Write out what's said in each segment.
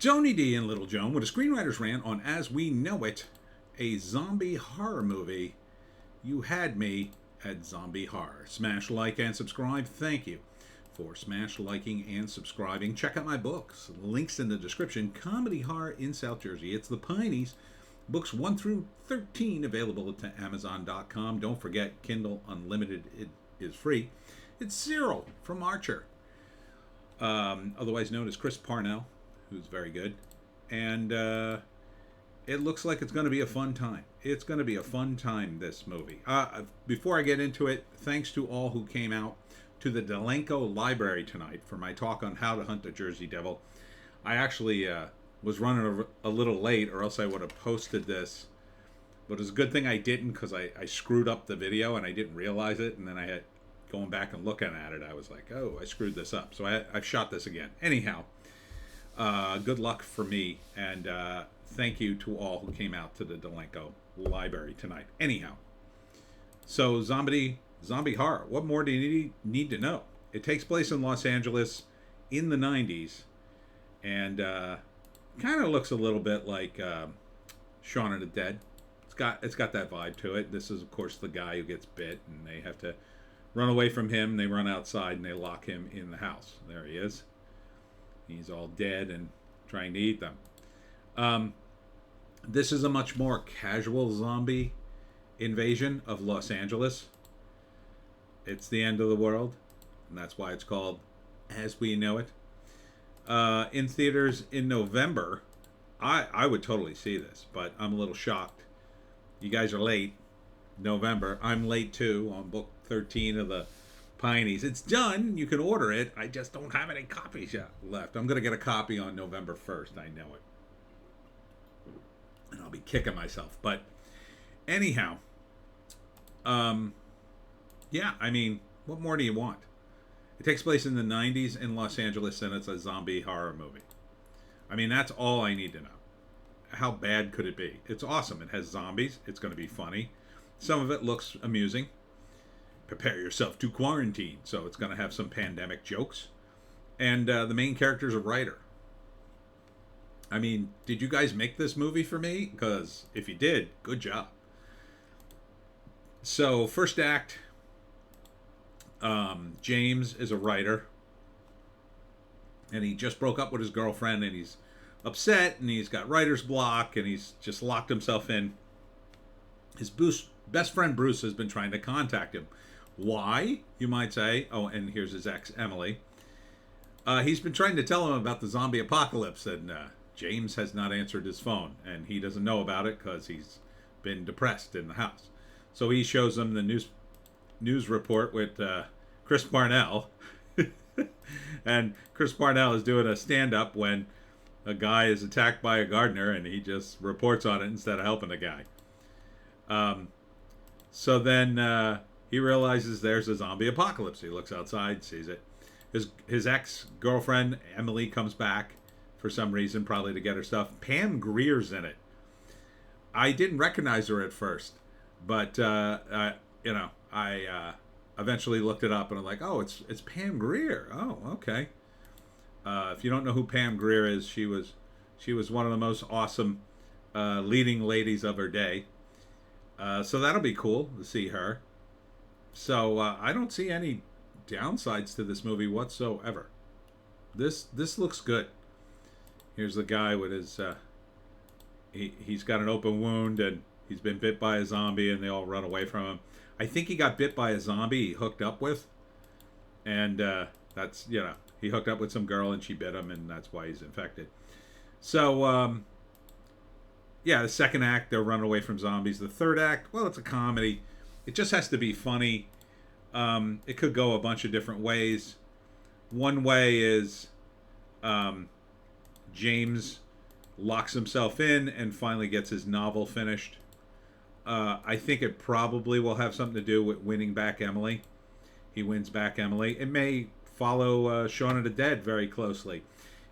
Tony D and Little Joan with a screenwriter's rant on As We Know It, a zombie horror movie. You had me at zombie horror. Smash like and subscribe. Thank you for smash liking and subscribing. Check out my books. Links in the description. Comedy horror in South Jersey. It's the Pineys. Books 1 through 13 available at Amazon.com. Don't forget, Kindle Unlimited it is free. It's Cyril from Archer, otherwise known as Chris Parnell, who's very good. And it looks like it's going to be a fun time. It's going to be a fun time, this movie. Before I get into it, thanks to all who came out to the Delenco Library tonight for my talk on how to hunt the Jersey Devil. I actually was running a little late, or else I would have posted this. But it's a good thing I didn't, because I screwed up the video and I didn't realize it. And then I had, going back and looking at it, I was like, oh, I screwed this up. So I've shot this again. Anyhow, good luck for me. And thank you to all who came out to the Delenco Library tonight. Anyhow, so zombie horror. What more do you need to know? It takes place in Los Angeles in the 90s. And kind of looks a little bit like Shaun of the Dead. It's got that vibe to it. This is, of course, the guy who gets bit, and they have to run away from him. They run outside, and they lock him in the house. There he is. He's all dead and trying to eat them. This is a much more casual zombie invasion of Los Angeles. It's the end of the world, and that's why it's called As We Know It. In theaters in November. I would totally see this, but I'm a little shocked. You guys are late. November. I'm late too on book 13 of the Pineys. It's done. You can order it. I just don't have any copies yet left. I'm going to get a copy on November 1st. I know it. And I'll be kicking myself. But anyhow, yeah, I mean, what more do you want? It takes place in the 90s in Los Angeles, and it's a zombie horror movie. I mean, that's all I need to know. How bad could it be? It's awesome. It has zombies. It's going to be funny. Some of it looks amusing. Prepare yourself to quarantine. So it's going to have some pandemic jokes. And the main character is a writer. I mean, did you guys make this movie for me? Because if you did, good job. So, first act... James is a writer, and he just broke up with his girlfriend, and he's upset, and he's got writer's block, and he's just locked himself in. His best friend Bruce has been trying to contact him. Why, you might say? Oh, and here's his ex, Emily. He's been trying to tell him about the zombie apocalypse, and James has not answered his phone, and he doesn't know about it because he's been depressed in the house. So he shows him the news report with Chris Parnell. And Chris Parnell is doing a stand-up when a guy is attacked by a gardener, and he just reports on it instead of helping the guy. So then he realizes there's a zombie apocalypse. He looks outside, sees it. His ex-girlfriend, Emily, comes back for some reason, probably to get her stuff. Pam Grier's in it. I didn't recognize her at first, but, I eventually looked it up, and I'm like, oh, it's Pam Grier. Oh, okay. If you don't know who Pam Grier is, she was one of the most awesome leading ladies of her day. So that'll be cool to see her. So I don't see any downsides to this movie whatsoever. This looks good. Here's the guy with his he's got an open wound, and he's been bit by a zombie, and they all run away from him. I think he got bit by a zombie he hooked up with. And that's, he hooked up with some girl and she bit him, and that's why he's infected. So, yeah, the second act, they're running away from zombies. The third act, well, it's a comedy. It just has to be funny. It could go a bunch of different ways. One way is James locks himself in and finally gets his novel finished. I think it probably will have something to do with winning back Emily. He wins back Emily. It may follow Shaun of the Dead very closely.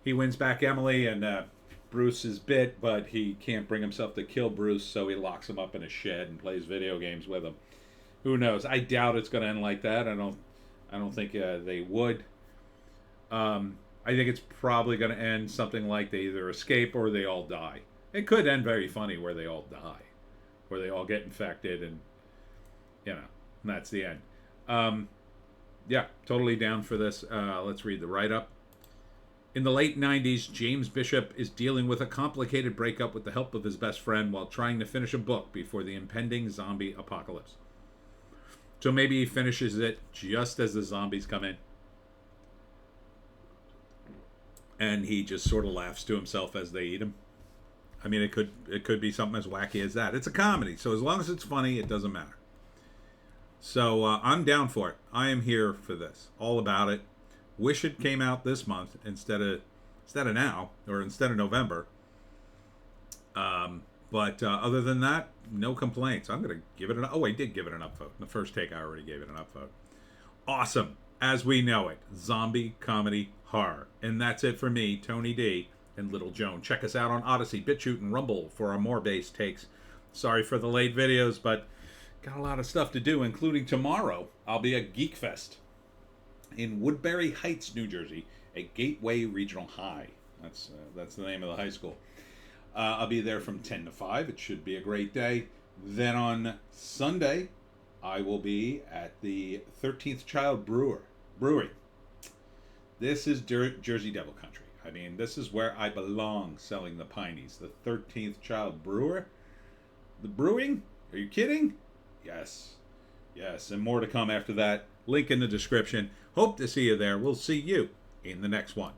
He wins back Emily, and Bruce is bit, but he can't bring himself to kill Bruce, so he locks him up in a shed and plays video games with him. Who knows? I doubt it's going to end like that. I don't think they would. I think it's probably going to end something like they either escape or they all die. It could end very funny where they all die, where they all get infected, and you know, and that's the end. Yeah, totally down for this. Let's read the write up. In the late 90s, James Bishop is dealing with a complicated breakup with the help of his best friend while trying to finish a book before the impending zombie apocalypse. So maybe he finishes it just as the zombies come in. And he just sort of laughs to himself as they eat him. I mean, it could be something as wacky as that. It's a comedy, so as long as it's funny, it doesn't matter. So I'm down for it. I am here for this. All about it. Wish it came out this month instead of now, or instead of November. But other than that, no complaints. I'm going to give it an... Oh, I did give it an upvote. In the first take, I already gave it an upvote. Awesome. As we know it. Zombie comedy horror. And that's it for me, Tony D, and Little Joan. Check us out on Odysee, Bitchute, and Rumble for our more base takes. Sorry for the late videos, but got a lot of stuff to do, including tomorrow. I'll be at Geek Fest in Woodbury Heights, New Jersey, at Gateway Regional High. That's the name of the high school. I'll be there from 10 to 5. It should be a great day. Then on Sunday, I will be at the 13th Child Brewery. This is Jersey Devil Country. I mean, this is where I belong, selling the Pineys. The 13th Child Brewer. The brewing? Are you kidding? Yes. Yes, and more to come after that. Link in the description. Hope to see you there. We'll see you in the next one.